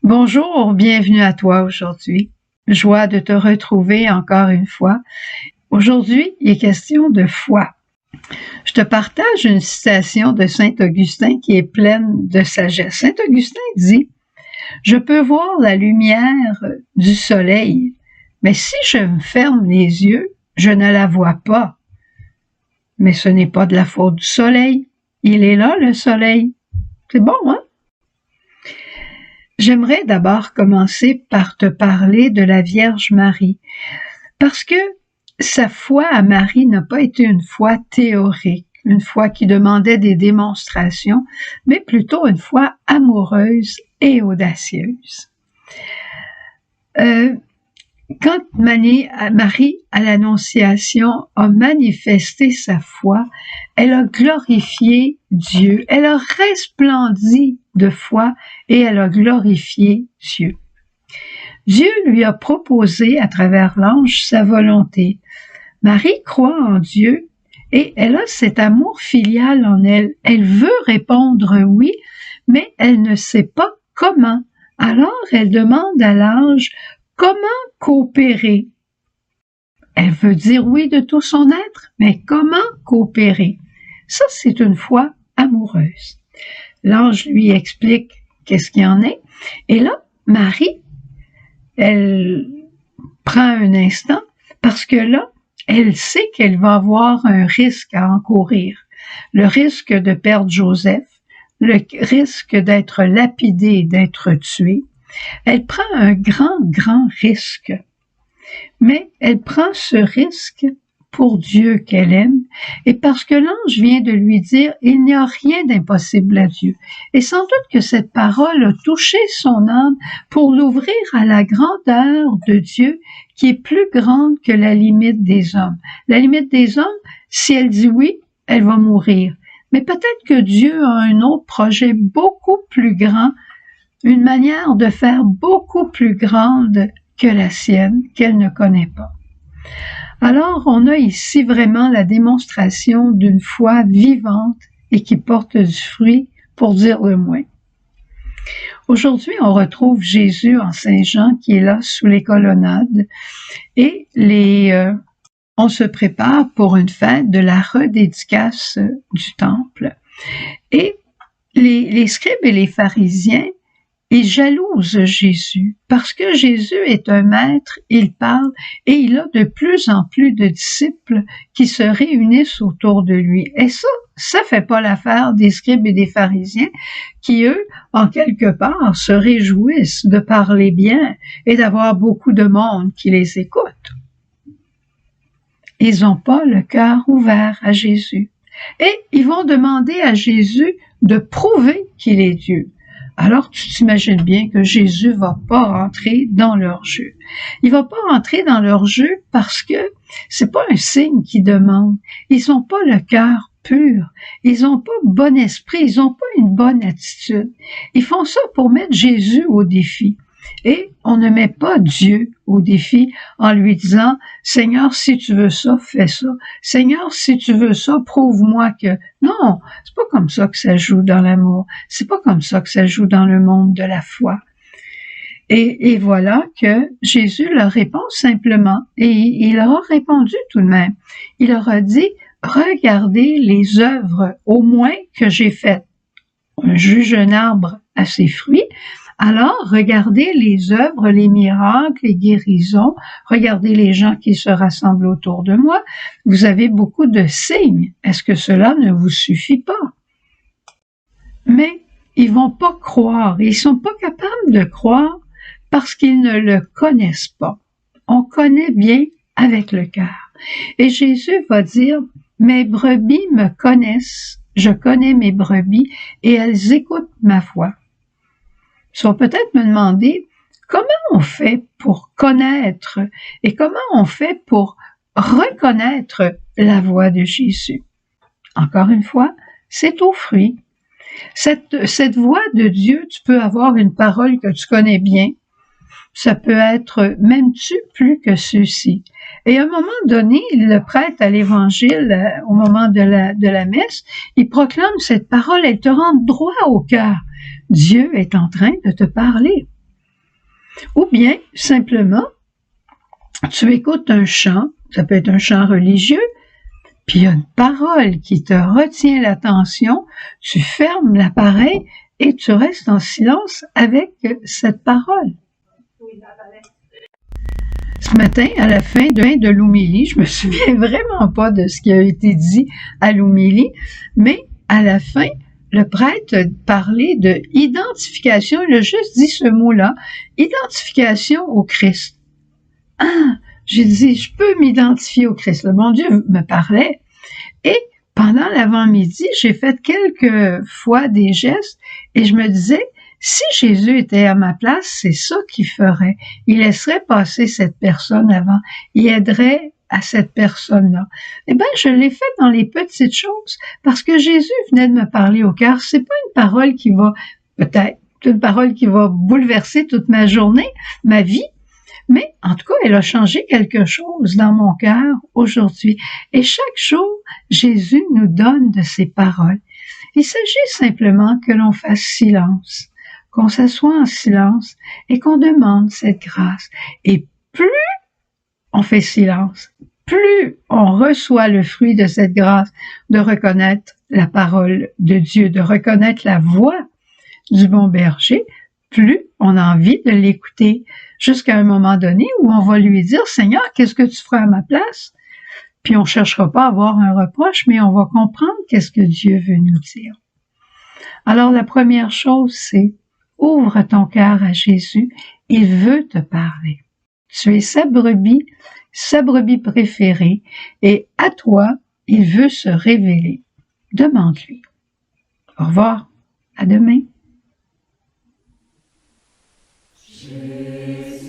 Bonjour, bienvenue à toi aujourd'hui. Joie de te retrouver encore une fois. Aujourd'hui, il est question de foi. Je te partage une citation de Saint Augustin qui est pleine de sagesse. Saint Augustin dit « Je peux voir la lumière du soleil, mais si je me ferme les yeux, je ne la vois pas. Mais ce n'est pas de la faute du soleil. Il est là, le soleil. » C'est bon, hein? J'aimerais d'abord commencer par te parler de la Vierge Marie, parce que sa foi à Marie n'a pas été une foi théorique, une foi qui demandait des démonstrations, mais plutôt une foi amoureuse et audacieuse. Quand Marie, à l'Annonciation, a manifesté sa foi, elle a glorifié Dieu, elle a resplendi de foi et elle a glorifié Dieu. Dieu lui a proposé à travers l'ange sa volonté. Marie croit en Dieu et elle a cet amour filial en elle. Elle veut répondre oui, mais elle ne sait pas comment. Alors elle demande à l'ange comment coopérer. Elle veut dire oui de tout son être, mais comment coopérer? Ça, c'est une foi amoureuse. L'ange lui explique qu'est-ce qu'il y en est. Et là, Marie, elle prend un instant parce que là, elle sait qu'elle va avoir un risque à encourir. Le risque de perdre Joseph, le risque d'être lapidée, d'être tuée. Elle prend un grand risque. Mais elle prend ce risque pour Dieu qu'elle aime et parce que l'ange vient de lui dire « Il n'y a rien d'impossible à Dieu ». Et sans doute que cette parole a touché son âme pour l'ouvrir à la grandeur de Dieu qui est plus grande que la limite des hommes. La limite des hommes, si elle dit oui, elle va mourir. Mais peut-être que Dieu a un autre projet beaucoup plus grand, une manière de faire beaucoup plus grande que la sienne, qu'elle ne connaît pas. Alors, on a ici vraiment la démonstration d'une foi vivante et qui porte du fruit, pour dire le moins. Aujourd'hui, on retrouve Jésus en Saint-Jean qui est là sous les colonnades et on se prépare pour une fête de la redédicace du temple. Et les scribes et les pharisiens, ils jalousent Jésus parce que Jésus est un maître, il parle et il a de plus en plus de disciples qui se réunissent autour de lui. Et ça fait pas l'affaire des scribes et des pharisiens qui, eux, en quelque part, se réjouissent de parler bien et d'avoir beaucoup de monde qui les écoute. Ils n'ont pas le cœur ouvert à Jésus. Et ils vont demander à Jésus de prouver qu'il est Dieu. Alors, tu t'imagines bien que Jésus va pas rentrer dans leur jeu. Il va pas rentrer dans leur jeu parce que c'est pas un signe qu'ils demandent. Ils ont pas le cœur pur. Ils ont pas bon esprit. Ils ont pas une bonne attitude. Ils font ça pour mettre Jésus au défi. Et on ne met pas Dieu au défi en lui disant « Seigneur, si tu veux ça, fais ça. Seigneur, si tu veux ça, prouve-moi que... » Non, c'est pas comme ça que ça joue dans l'amour. C'est pas comme ça que ça joue dans le monde de la foi. Et voilà que Jésus leur répond simplement. Et il leur a répondu tout de même. Il leur a dit « Regardez les œuvres au moins que j'ai faites. On juge un arbre à ses fruits. » Alors, regardez les œuvres, les miracles, les guérisons, regardez les gens qui se rassemblent autour de moi. Vous avez beaucoup de signes. Est-ce que cela ne vous suffit pas? Mais ils vont pas croire. Ils sont pas capables de croire parce qu'ils ne le connaissent pas. On connaît bien avec le cœur. Et Jésus va dire, mes brebis me connaissent, je connais mes brebis et elles écoutent ma voix. Ils vont peut-être me demander comment on fait pour connaître et comment on fait pour reconnaître la voix de Jésus. Encore une fois, c'est au fruit. Cette voix de Dieu, tu peux avoir une parole que tu connais bien. Ça peut être m'aimes-tu plus que ceux-ci. Et à un moment donné, le prêtre à l'évangile, au moment de la messe, il proclame cette parole, elle te rentre droit au cœur. Dieu est en train de te parler. Ou bien, simplement, tu écoutes un chant, ça peut être un chant religieux, puis il y a une parole qui te retient l'attention, tu fermes l'appareil et tu restes en silence avec cette parole. Ce matin, à la fin de l'homélie, je me souviens vraiment pas de ce qui a été dit à l'homélie, mais à la fin, le prêtre parlait de identification, il a juste dit ce mot-là, identification au Christ. Ah, j'ai dit, je peux m'identifier au Christ. Le bon Dieu me parlait. Et pendant l'avant-midi, j'ai fait quelques fois des gestes et je me disais, si Jésus était à ma place, c'est ça qu'il ferait. Il laisserait passer cette personne avant. Il aiderait à cette personne-là. Eh bien, je l'ai fait dans les petites choses parce que Jésus venait de me parler au cœur. C'est pas une parole qui va, peut-être, une parole qui va bouleverser toute ma journée, ma vie, mais en tout cas, elle a changé quelque chose dans mon cœur aujourd'hui. Et chaque jour, Jésus nous donne de ses paroles. Il s'agit simplement que l'on fasse silence, qu'on s'assoie en silence et qu'on demande cette grâce. Et plus on fait silence, plus on reçoit le fruit de cette grâce de reconnaître la parole de Dieu, de reconnaître la voix du bon berger, plus on a envie de l'écouter jusqu'à un moment donné où on va lui dire « Seigneur, qu'est-ce que tu feras à ma place? » Puis on ne cherchera pas à avoir un reproche, mais on va comprendre qu'est-ce que Dieu veut nous dire. Alors la première chose, c'est ouvre ton cœur à Jésus, il veut te parler. Tu es sa brebis préférée, et à toi, il veut se révéler. Demande-lui. Au revoir, à demain. Jesus.